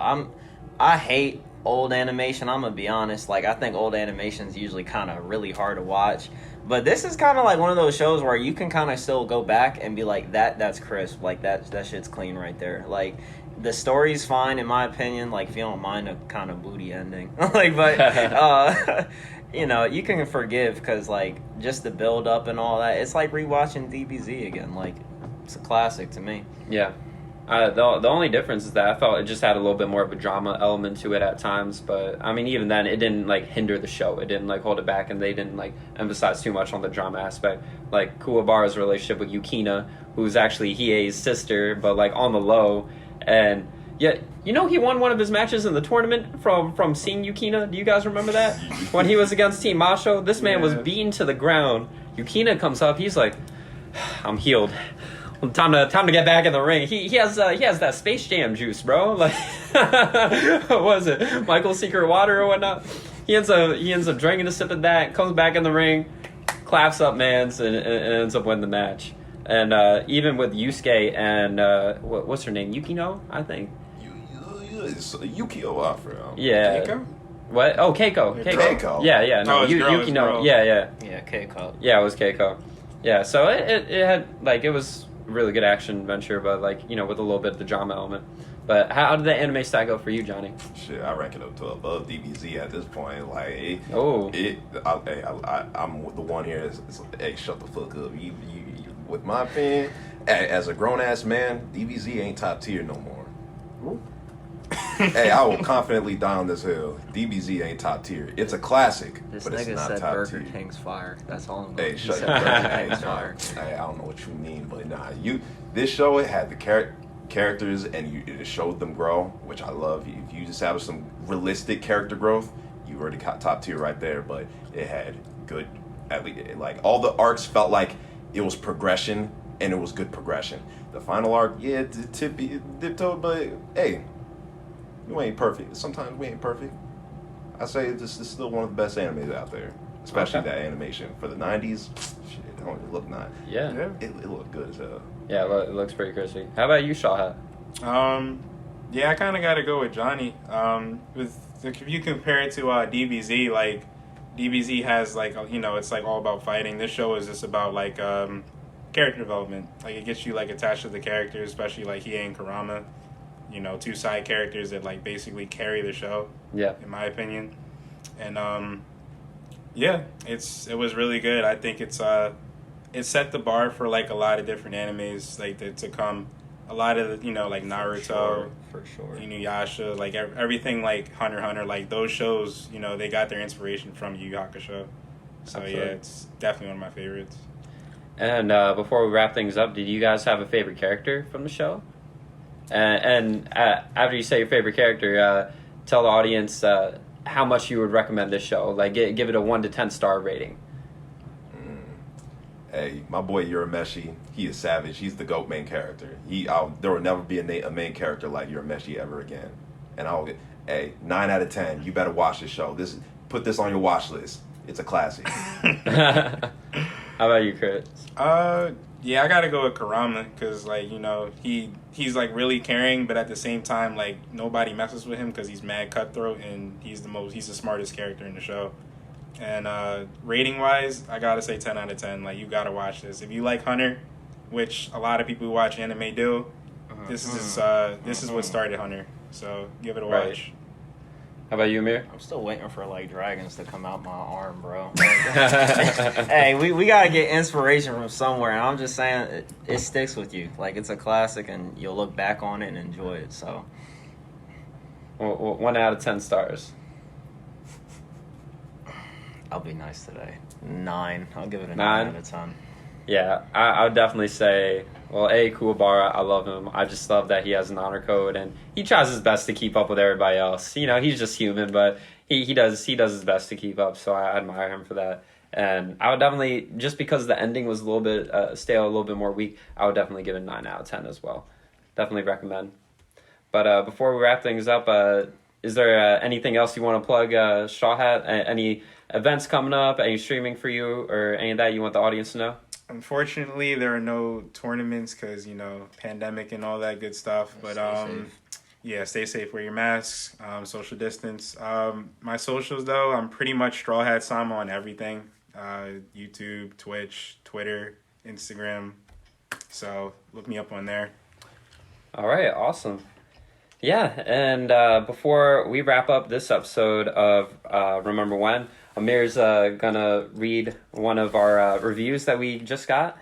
I hate old animation. I'm gonna be honest. Like I think old animation's usually kind of really hard to watch. But this is kind of like one of those shows where you can kind of still go back and be like, that's crisp. Like that shit's clean right there. Like the story's fine in my opinion. Like if you don't mind a kind of booty ending, like but you know, you can forgive because like just the build up and all that. It's like rewatching DBZ again. Like it's a classic to me. Yeah. The only difference is that I felt it just had a little bit more of a drama element to it at times, but I mean even then it didn't like hinder the show. It didn't like hold it back, and they didn't like emphasize too much on the drama aspect. Like Kuwabara's relationship with Yukina, who's actually Hiei's sister, but like on the low, and yeah, you know he won one of his matches in the tournament from seeing Yukina. Do you guys remember that? When he was against Team Masho, this man was beaten to the ground. Yukina comes up, he's like, I'm healed. Time to get back in the ring. He has that Space Jam juice, bro. Like what was it? Michael's Secret Water or whatnot. He ends up drinking a sip of that, comes back in the ring, claps up mans, and ends up winning the match. And even with Yusuke and what's her name? Yukino, I think. Yukio Afro. Yeah. Keiko? What? Oh, Keiko. Keiko. Yeah. No, Oh, it's girl, it's Yukino. girl. Yeah. Yeah, K-Cup. Yeah, it was Keiko. Yeah, so it had like it was a really good action adventure, but like, you know, with a little bit of the drama element. But how did the anime stack up for you, Johnny? Shit, I rank it up to above DBZ at this point. Like, Oh. I'm the one here. Hey, shut the fuck up. You with my opinion, as a grown ass man, DBZ ain't top tier no more. Hey, I will confidently die on this hill. DBZ ain't top tier. It's a classic, This but it's nigga not said top Burger tier. King's fire. That's all I'm Hey, going to shut say. your Burger Hey, King's fire. Hey, I don't know what you mean, but nah, this show, it had the characters and it showed them grow, which I love. If you establish some realistic character growth, you already got top tier right there. But it had good, at least like all the arcs felt like it was progression and it was good progression. The final arc, yeah, tiptoed, but hey, you ain't perfect. Sometimes we ain't perfect. I say this is still one of the best animes out there, especially Okay. that animation for the '90s. Shit, it don't even look not. Yeah. It looked good as hell. Yeah, it looks pretty crispy. How about you, Shawhat? Yeah, I kind of got to go with Johnny. If you compare it to DBZ, like DBZ has like it's like all about fighting. This show is just about like character development. Like it gets you like attached to the characters, especially like Hiei and Kurama. Two side characters that like basically carry the show. Yeah. In my opinion, and yeah, it was really good. I think it set the bar for like a lot of different animes like to come. A lot of like Naruto, For sure. Inuyasha, like everything like Hunter x Hunter, like those shows, they got their inspiration from Yu Yu Hakusho. So Absolutely. yeah, it's definitely one of my favorites. And before we wrap things up, did you guys have a favorite character from the show? And after you say your favorite character, tell the audience how much you would recommend this show. Like, give it a 1 to 10 star rating. Hey, my boy Urameshi, he is savage. He's the GOAT main character. There will never be a main character like Urameshi ever again. And 9 out of 10. You better watch this show. Put this on your watch list. It's a classic. How about you, Chris? Yeah, I gotta go with Kurama because like he's like really caring, but at the same time like nobody messes with him because he's mad cutthroat and he's the smartest character in the show. And rating wise, I gotta say 10 out of 10. Like you gotta watch this if you like Hunter, which a lot of people who watch anime do. This is what started Hunter, so give it a Right. watch. How about you, Amir? I'm still waiting for like dragons to come out my arm, bro. Hey, we gotta get inspiration from somewhere, and I'm just saying it sticks with you. Like it's a classic, and you'll look back on it and enjoy it. So 1 out of 10 stars. I'll be nice today. 9. I'll give it a 9? 9 out of 10. Yeah, I would definitely say, well, Kuwabara, I love him. I just love that he has an honor code, and he tries his best to keep up with everybody else. He's just human, but he does his best to keep up, so I admire him for that. And I would definitely, just because the ending was a little bit stale, a little bit more weak, I would definitely give it a 9 out of 10 as well. Definitely recommend. But before we wrap things up, is there anything else you want to plug, Shawhat? Any events coming up, any streaming for you, or any of that you want the audience to know? Unfortunately, there are no tournaments because pandemic and all that good stuff. But yeah, stay safe, wear your masks, social distance. My socials though, I'm pretty much Straw Hat Sama on everything: YouTube, Twitch, Twitter, Instagram. So look me up on there. All right, awesome. Yeah, and before we wrap up this episode of Remember When, Amir's gonna read one of our reviews that we just got.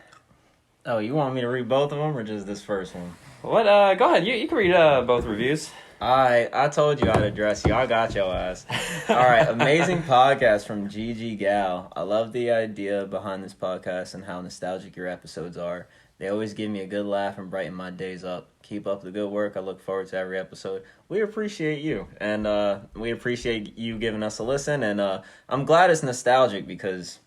Oh, you want me to read both of them or just this first one? What? Go ahead. You can read both reviews. I told you I'd address you. I got your ass. All right, amazing podcast from Gigi Gal. I love the idea behind this podcast and how nostalgic your episodes are. They always give me a good laugh and brighten my days up. Keep up the good work. I look forward to every episode. We appreciate you, and we appreciate you giving us a listen. And I'm glad it's nostalgic because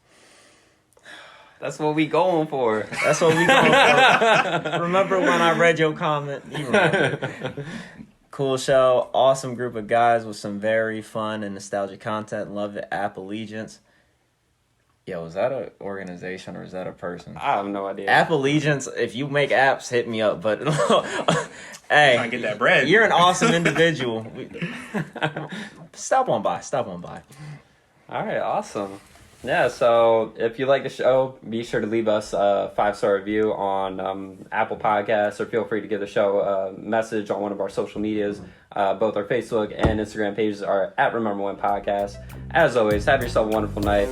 That's what we going for. that's what we going for. Remember when I read your comment? You remember. Cool show. Awesome group of guys with some very fun and nostalgic content. Love the app Allegiance. Yo, is that an organization or is that a person? I have no idea. App Allegiance, if you make apps, hit me up. But hey, Trying to get that bread. you're an awesome individual. Stop on by. All right, awesome. Yeah, so if you like the show, be sure to leave us a 5-star review on Apple Podcasts, or feel free to give the show a message on one of our social medias. Both our Facebook and Instagram pages are at Remember When Podcast. As always, have yourself a wonderful night.